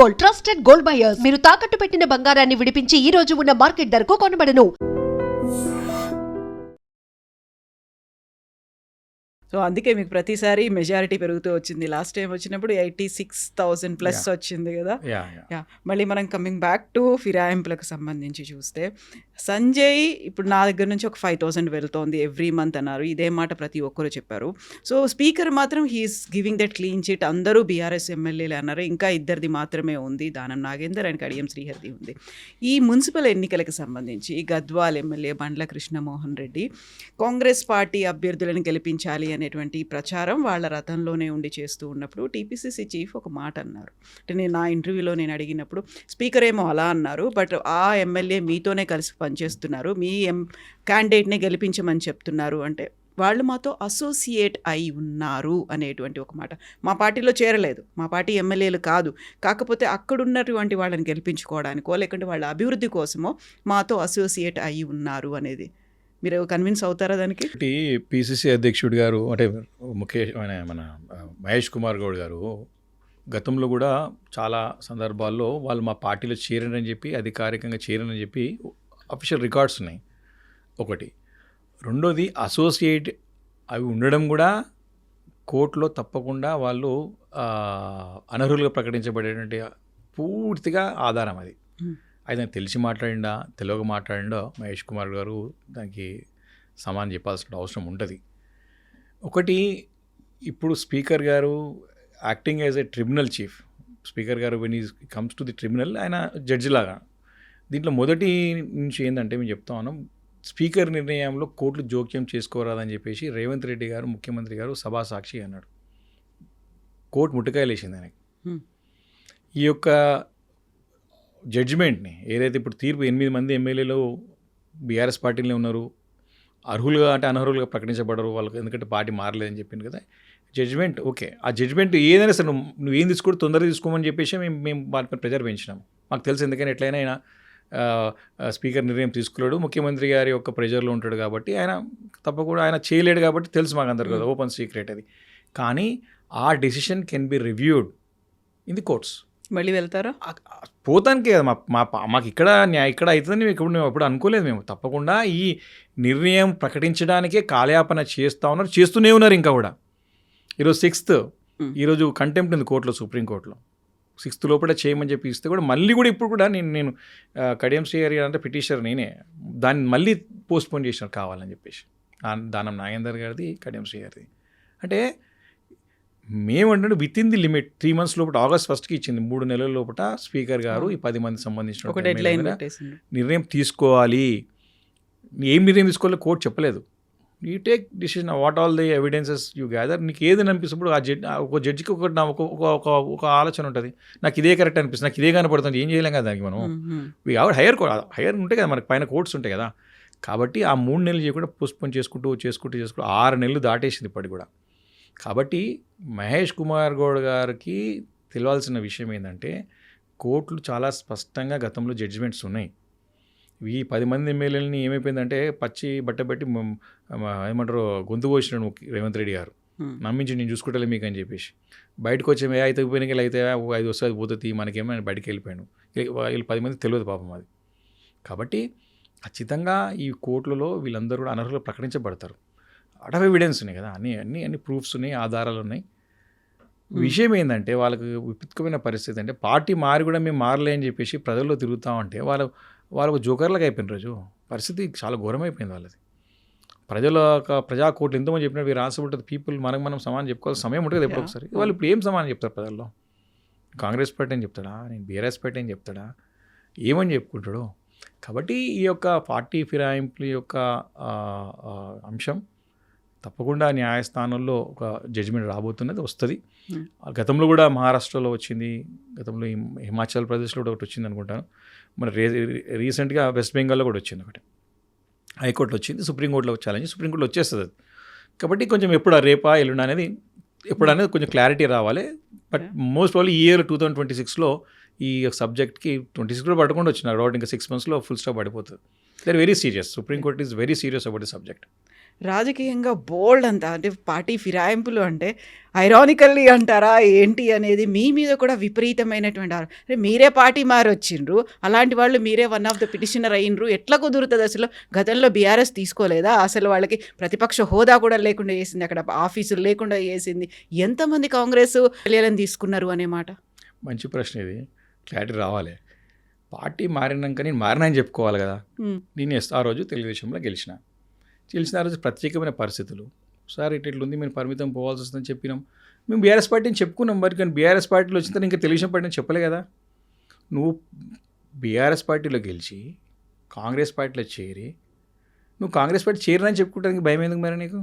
Gold, trusted gold buyers. మీరు తాకట్టు పెట్టిన బంగారాన్ని విడిపించి ఈ రోజు ఉన్న మార్కెట్ ధరకు కొనబడను. సో అందుకే మీకు ప్రతిసారి మెజారిటీ పెరుగుతూ వచ్చింది. లాస్ట్ టైం వచ్చినప్పుడు 86,000 ప్లస్ వచ్చింది కదా. మళ్ళీ మనం కమింగ్ బ్యాక్ టు ఫిరాయింపులకు సంబంధించి చూస్తే, సంజయ్ ఇప్పుడు నా దగ్గర నుంచి ఒక 5,000 వెళ్తోంది ఎవ్రీ మంత్ అన్నారు. ఇదే మాట ప్రతి ఒక్కరు చెప్పారు. సో స్పీకర్ మాత్రం he is giving that clean chit. అందరూ బీఆర్ఎస్ ఎమ్మెల్యేలు అన్నారు. ఇంకా ఇద్దరిది మాత్రమే ఉంది, దానం నాగేందర్ అండ్ కడియం శ్రీహరిది ఉంది. ఈ మున్సిపల్ ఎన్నికలకు సంబంధించి గద్వాల్ ఎమ్మెల్యే బండ్ల కృష్ణమోహన్ రెడ్డి కాంగ్రెస్ పార్టీ అభ్యర్థులను గెలిపించాలి అనేటువంటి ప్రచారం వాళ్ళ రథంలోనే ఉండి చేస్తూ ఉన్నప్పుడు టీపీసీసీ చీఫ్ ఒక మాట అన్నారు. అంటే నా ఇంటర్వ్యూలో నేను అడిగినప్పుడు స్పీకర్ ఏమో అలా అన్నారు, బట్ ఆ ఎమ్మెల్యే మీతోనే కలిసి పనిచేస్తున్నారు, మీ క్యాండిడేట్నే గెలిపించమని చెప్తున్నారు అంటే వాళ్ళు మాతో అసోసియేట్ అయి ఉన్నారు అనేటువంటి ఒక మాట. మా పార్టీలో చేరలేదు, మా పార్టీ ఎమ్మెల్యేలు కాదు, కాకపోతే అక్కడున్నటువంటి వాళ్ళని గెలిపించుకోవడానికో లేకుంటే వాళ్ళ అభివృద్ధి కోసమో మాతో అసోసియేట్ అయి ఉన్నారు అనేది మీరు కన్విన్స్ అవుతారా దానికి? పిసిసి అధ్యక్షుడు గారు అంటే మన మహేష్ కుమార్ గౌడ్ గారు గతంలో కూడా చాలా సందర్భాల్లో వాళ్ళు మా పార్టీలో చేరనని చెప్పి, అధికారికంగా చేరనని చెప్పి అఫీషియల్ రికార్డ్స్ ఉన్నాయి ఒకటి. రెండోది అసోసియేట్ అవి ఉండడం కూడా కోర్టులో తప్పకుండా వాళ్ళు అనర్హులుగా ప్రకటించబడేటువంటి పూర్తిగా ఆధారం అది. అయితే తెలిసి మాట్లాడిండా తెలియక మాట్లాడిండో మహేష్ కుమార్ గారు దానికి సమానం చెప్పాల్సిన అవసరం ఉంటుంది. ఒకటి, ఇప్పుడు స్పీకర్ గారు acting as a tribunal chief, speaker గారు when he comes to the tribunal ఆయన జడ్జి లాగా. దీంట్లో మొదటి నుంచి ఏంటంటే మేము చెప్తా ఉన్నాం, స్పీకర్ నిర్ణయంలో కోర్టులు జోక్యం చేసుకోరాదని చెప్పేసి రేవంత్ రెడ్డి గారు ముఖ్యమంత్రి గారు సభాసాక్షి అన్నాడు. కోర్టు ముట్టకాయలు వేసింది ఆయనకి. ఈ యొక్క జడ్జిమెంట్ని ఏదైతే ఇప్పుడు తీర్పు 8 మంది ఎమ్మెల్యేలు బీఆర్ఎస్ పార్టీలో ఉన్నారు, అర్హులుగా అంటే అనర్హులుగా ప్రకటించబడరు వాళ్ళకి, ఎందుకంటే పార్టీ మారలేదని చెప్పింది కదా జడ్జిమెంట్. ఓకే, ఆ జడ్జిమెంట్ ఏదైనా సరే నువ్వేం తీసుకోడు తొందరగా తీసుకోమని చెప్పేసి మేము వాటిపై ప్రెజర్ పెంచినాం. మాకు తెలుసు ఎందుకని ఎట్లయినా ఆయన స్పీకర్ నిర్ణయం తీసుకోలేడు, ముఖ్యమంత్రి గారి యొక్క ప్రెజర్లో ఉంటాడు కాబట్టి ఆయన తప్పకుండా ఆయన చేయలేడు కాబట్టి తెలుసు మాకు అందరు కదా, ఓపెన్ సీక్రెట్ అది. కానీ ఆ decision can be reviewed in the courts. మళ్ళీ వెళ్తారా? పోతానికే కదా మాకు ఇక్కడ ఇక్కడ అవుతుందని మేము ఎప్పుడు అనుకోలేదు. మేము తప్పకుండా ఈ నిర్ణయం ప్రకటించడానికే కాలయాపన చేస్తూ ఉన్నారు, చేస్తూనే ఉన్నారు. ఇంకా కూడా ఈరోజు 6th, ఈరోజు కంటెంప్ట్ ఉంది కోర్టులో, సుప్రీంకోర్టులో 6th లోపల చేయమని చెప్పి ఇస్తే కూడా మళ్ళీ కూడా ఇప్పుడు కూడా నేను కడియం శ్రీహరి అంటే పిటిషనర్ నేనే, దాన్ని మళ్ళీ పోస్ట్పోన్ చేసినారు కావాలని చెప్పేసి. దానం నాగేందర్ గారిది, కడియం శ్రీహరిది. అంటే మేమంటే with in the limit 3 months లోపల ఆగస్ట్ 1st ఇచ్చింది, 3 నెలల లోపల స్పీకర్ గారు ఈ 10 మంది సంబంధించిన నిర్ణయం తీసుకోవాలి. ఏం నిర్ణయం తీసుకోవాలో కోర్టు చెప్పలేదు. You take decision what all the evidences you gather. నీకు ఏది అనిపిస్తున్నప్పుడు ఒక జడ్జికి ఒక ఆలోచన ఉంటుంది, నాకు ఇదే కరెక్ట్ అనిపిస్తుంది, నాకు ఇదే కనపడుతుంది, ఏం చేయలేం కదా దానికి మనం. వీ హావ్ హైయర్ ఉంటాయి కదా మనకి, పైన కోర్ట్స్ ఉంటాయి కదా. కాబట్టి ఆ 3 నెలలు చేయకుండా పోస్ట్పోన్ చేసుకుంటూ 6 నెలలు దాటేసింది ఇప్పటికి కూడా. కాబట్టి మహేష్ కుమార్ గౌడ్ గారికి తెలియాల్సిన విషయం ఏంటంటే, కోర్టులు చాలా స్పష్టంగా గతంలో జడ్జిమెంట్స్ ఉన్నాయి. ఈ 10 మంది ఎమ్మెల్యేలని ఏమైపోయిందంటే పచ్చి బట్టబెట్టి ఏమంటారు గొంతు కోసినాడు రేవంత్ రెడ్డి గారు, నమ్మించి నేను చూసుకుంటలే మీకు అని చెప్పేసి. బయటకు వచ్చే అయితే పోయినకి అయితే 5 వస్తుంది పోతుంది మనకేమో బయటకు వెళ్ళిపోయాను. వీళ్ళు 10 మంది తెలియదు పాపం అది. కాబట్టి ఖచ్చితంగా ఈ కోర్టులలో వీళ్ళందరూ కూడా అనర్హులు ప్రకటించబడతారు. అటవ్ ఎవిడెన్స్ ఉన్నాయి కదా, అన్ని ప్రూఫ్స్ ఉన్నాయి, ఆధారాలు ఉన్నాయి. విషయం ఏంటంటే వాళ్ళకు విపత్కమైన పరిస్థితి అంటే పార్టీ మారి కూడా మేము మారలే అని చెప్పేసి ప్రజల్లో తిరుగుతామంటే వాళ్ళకు జోకర్లకు అయిపోయిన రోజు పరిస్థితి చాలా ఘోరమైపోయింది వాళ్ళది. ప్రజా కోర్టు ఎంతోమంది చెప్పినట్టు వీరు ఆన్సబుల్ పీపుల్ మనం సమానం చెప్పుకోవాల్సిన సమయం ఉంటుంది ఎప్పుడు ఒకసారి. వాళ్ళు ఇప్పుడు ఏం సమానం చెప్తారు ప్రజల్లో? కాంగ్రెస్ పార్టీ అని చెప్తాడా, నేను బీఆర్ఎస్ పార్టీ అని చెప్తాడా, ఏమని చెప్పుకుంటాడు? కాబట్టి ఈ యొక్క పార్టీ ఫిరాయింపుల యొక్క అంశం తప్పకుండా న్యాయస్థానంలో ఒక జడ్జిమెంట్ రాబోతున్నది, వస్తుంది. గతంలో కూడా మహారాష్ట్రలో వచ్చింది, గతంలో హిమాచల్ ప్రదేశ్లో కూడా ఒకటి వచ్చింది అనుకుంటాను. మన రీసెంట్గా వెస్ట్ బెంగాల్లో కూడా వచ్చింది ఒకటి, హైకోర్టులో వచ్చింది, సుప్రీంకోర్టులో ఛాలెంజ్, సుప్రీంకోర్టులో వచ్చేస్తుంది అది. కాబట్టి కొంచెం ఎప్పుడు రేపా ఎల్లుండి అనేది కొంచెం క్లారిటీ రావాలి. బట్ మోస్ట్ ప్రాబ్లీ ఈ ఇయర్ 2026లో ఈ సబ్జెక్ట్కి 26 కూడా పడకుండా వచ్చినారు కాబట్టి ఇంకా 6 monthsలో ఫుల్ స్టాప్ పడిపోతుంది. They are very serious. Supreme court is very serious about the subject. రాజకీయంగా బోల్డ్ అంతా అంటే పార్టీ ఫిరాయింపులు అంటే ఐరానికల్లీ అంటారా ఏంటి అనేది మీ మీద కూడా విపరీతమైనటువంటి అంటే మీరే పార్టీ మారి వచ్చిండ్రు, అలాంటి వాళ్ళు మీరే వన్ ఆఫ్ ద పిటిషనర్ అయ్యిండ్రు, ఎట్లా కుదురుతుంది అసలు? గతంలో బీఆర్ఎస్ తీసుకోలేదా? అసలు వాళ్ళకి ప్రతిపక్ష హోదా కూడా లేకుండా చేసింది, అక్కడ ఆఫీసులు లేకుండా చేసింది. ఎంతమంది కాంగ్రెస్ ఎమ్మెల్యేలను తీసుకున్నారు అనే మాట? మంచి ప్రశ్న ఇది, క్లారిటీ రావాలి. పార్టీ మారినాక నేను మారినని చెప్పుకోవాలి కదా. నేను ఆ రోజు తెలుగుదేశంలో గెలిచిన ఆ రోజు ప్రత్యేకమైన పరిస్థితులు, సార్ ఇట్లుంది, మేము పరిమితం పోవాల్సి వస్తుందని చెప్పినాం. మేము బీఆర్ఎస్ పార్టీని చెప్పుకున్నాం, మరి కానీ బీఆర్ఎస్ పార్టీలో వచ్చిన తర్వాత ఇంకా తెలుగుదేశం పార్టీని చెప్పలే కదా. నువ్వు బీఆర్ఎస్ పార్టీలో గెలిచి కాంగ్రెస్ పార్టీలో చేరి నువ్వు కాంగ్రెస్ పార్టీ చేరినని చెప్పుకోవడానికి భయం ఎందుకు మరి నీకు?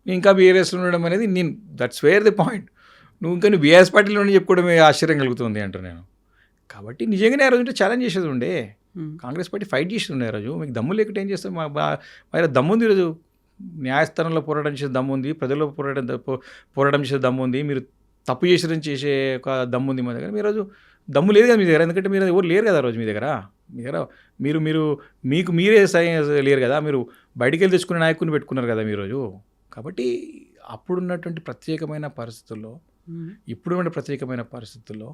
ఇంకా బీఆర్ఎస్లో ఉండడం అనేది నేను దట్స్ వేర్ ది పాయింట్. నువ్వు ఇంకా నువ్వు బీఆర్ఎస్ పార్టీలో చెప్పుకోవడమే ఆశ్చర్యం కలుగుతుంది అంటారు నేను. కాబట్టి నిజంగానే ఆ రోజు ఛాలెంజ్ చేసేది ఉండే, కాంగ్రెస్ పార్టీ ఫైట్ చేసేది ఉండే. ఆ రోజు మీకు దమ్ము లేకుంటే ఏం చేస్తాం? మరి దమ్ముంది, ఈరోజు న్యాయస్థానంలో పోరాటం చేసే దమ్ము ఉంది, ప్రజల్లో పోరాటం చేసే దమ్ము ఉంది, మీరు తప్పు చేసేదని చేసే ఒక దమ్ము ఉంది మా దగ్గర. మీరు రోజు దమ్ము లేదు కదా మీ దగ్గర, ఎందుకంటే మీరు ఎవరు లేరు కదా రోజు మీ దగ్గర. మీకు మీరే లేరు కదా, మీరు బయటికి వెళ్ళి తెచ్చుకునే నాయకుని పెట్టుకున్నారు కదా మీరు రోజు. కాబట్టి అప్పుడున్నటువంటి ప్రత్యేకమైన పరిస్థితుల్లో, ఇప్పుడున్న ప్రత్యేకమైన పరిస్థితుల్లో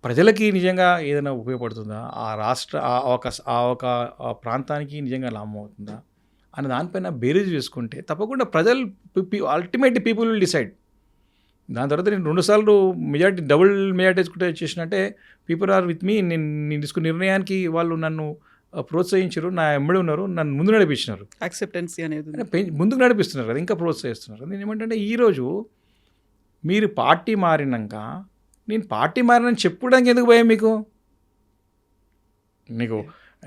ప్రజలకి నిజంగా ఏదైనా ఉపయోగపడుతుందా, ఆ ఒక ప్రాంతానికి నిజంగా లాభం అవుతుందా అన్న దానిపైన బేరీజ్ వేసుకుంటే తప్పకుండా ప్రజలు అల్టిమేట్లీ పీపుల్ విల్ డిసైడ్. దాని తర్వాత నేను 2 సార్లు మెజార్టీ డబుల్ మెజార్టీ చేసినట్టే పీపుల్ ఆర్ విత్ మీ. నేను తీసుకున్న నిర్ణయానికి వాళ్ళు నన్ను ప్రోత్సహించారు, నా ఎమ్మడి ఉన్నారు, నన్ను ముందు నడిపించినారు. యాక్సెప్టెన్సీ అనేది ముందుకు నడిపిస్తున్నారు కదా, ఇంకా ప్రోత్సహిస్తున్నారు. నేను ఏమంటే ఈరోజు మీరు పార్టీ మారినాక నేను పార్టీ మారినని చెప్పుకోవడానికి ఎందుకు భయం మీకు?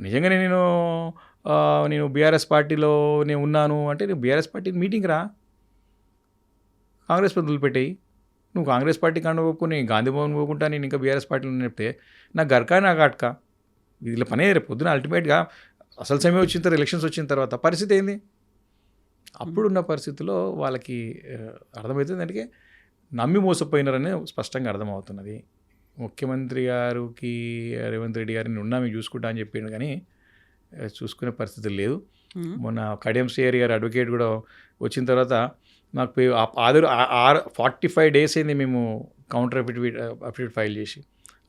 నిజంగానే నేను బీఆర్ఎస్ పార్టీలో నేను ఉన్నాను అంటే నేను బీఆర్ఎస్ పార్టీ మీటింగ్ రా, కాంగ్రెస్ పద్ధతులు పెట్టాయి. నువ్వు కాంగ్రెస్ పార్టీ కాండ పోకుని గాంధీ భవన్ పోకుండా నేను ఇంకా బీఆర్ఎస్ పార్టీలో చెప్తే నాకు గర్కా నాకు అట్క వీళ్ళ పనే. రేపు పొద్దున అల్టిమేట్గా అసలు సమయం వచ్చిన తర్వాత, ఎలక్షన్స్ వచ్చిన తర్వాత పరిస్థితి ఏంది? అప్పుడున్న పరిస్థితుల్లో వాళ్ళకి అర్థమవుతుంది, అందుకే నమ్మి మోసపోయినారని స్పష్టంగా అర్థమవుతున్నది. ముఖ్యమంత్రి గారికి రేవంత్ రెడ్డి గారిని ఉన్నా మీకు చూసుకుంటా అని చెప్పిండు, కానీ చూసుకునే పరిస్థితి లేదు. మొన్న కడియం శ్రీహరి గారు అడ్వకేట్ కూడా వచ్చిన తర్వాత నాకు 45 days అయింది మేము కౌంటర్ అఫిడవిట్ ఫైల్ చేసి.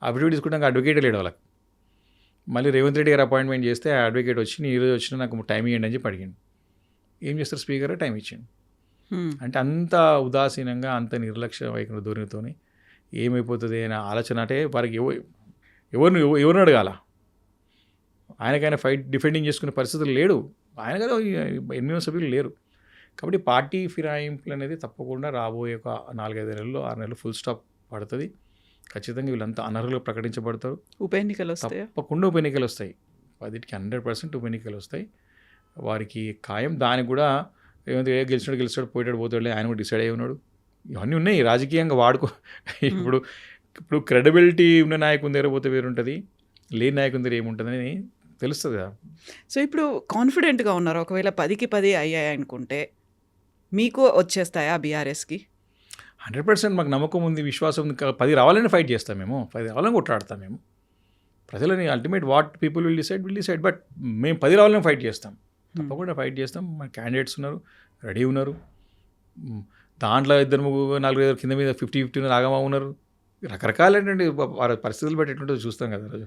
అఫిడవిట్ తీసుకుంటాక అడ్వకేట్ లేడు వాళ్ళకి. మళ్ళీ రేవంత్ రెడ్డి గారు అపాయింట్మెంట్ చేస్తే ఆ అడ్వకేట్ వచ్చి నేను ఈరోజు వచ్చినా నాకు టైం ఇవ్వండి అని చెప్పి అడిగాను. ఏం చేస్తారు స్పీకర్, టైం ఇచ్చాను. అంటే అంత ఉదాసీనంగా, అంత నిర్లక్ష్య వైఖరి ధోరణితోని ఏమైపోతుంది అనే ఆలోచన. అంటే వారికి ఎవరిని అడగాల? ఆయనకైనా డిఫెండింగ్ చేసుకునే పరిస్థితులు లేడు, ఆయన కదా 8 సభ్యులు లేరు. కాబట్టి పార్టీ ఫిరాయింపులు అనేది తప్పకుండా రాబోయే ఒక 4-5 నెలల్లో 6 నెలలు ఫుల్ స్టాప్ పడుతుంది. ఖచ్చితంగా వీళ్ళంతా అనర్హులుగా ప్రకటించబడతారు. ఉప ఎన్నికలు వస్తాయి, తప్పకుండా ఉప ఎన్నికలు వస్తాయి. 10కి 100% ఉప ఎన్నికలు వస్తాయి. వారికి ఖాయం. దానికి కూడా ఏమంటే గెలిచాడు పోతాడులే, ఆయన కూడా డిసైడ్ అయ్యి ఉన్నాడు. ఇవన్నీ ఉన్నాయి రాజకీయంగా వాడుకో. ఇప్పుడు క్రెడిబిలిటీ ఉన్న నాయకుని దగ్గర పోతే వేరుంటుంది, లేని నాయకుని దగ్గర ఏముంటుందని తెలుస్తుంది కదా. సో ఇప్పుడు కాన్ఫిడెంట్గా ఉన్నారు, ఒకవేళ 10కి 10 అయ్యాయి అనుకుంటే మీకు వచ్చేస్తాయా బీఆర్ఎస్కి? 100% మాకు నమ్మకం ఉంది, విశ్వాసం ఉంది. 10 రావాలని ఫైట్ చేస్తాం మేము, 10 రావాలని కొట్లాడతాం మేము. ప్రజలని ultimate what people will decide but మేము 10 రావాలని ఫైట్ చేస్తాం, తప్పకుండా ఫైట్ చేస్తాం. మన క్యాండిడేట్స్ ఉన్నారు, రెడీ ఉన్నారు. దాంట్లో 2-4 కింద మీద 50-50 లాగా ఉన్నారు. రకరకాలైనటువంటి పరిస్థితులు బట్టి ఎట్లుంటుందో చూస్తాం కదా రోజు.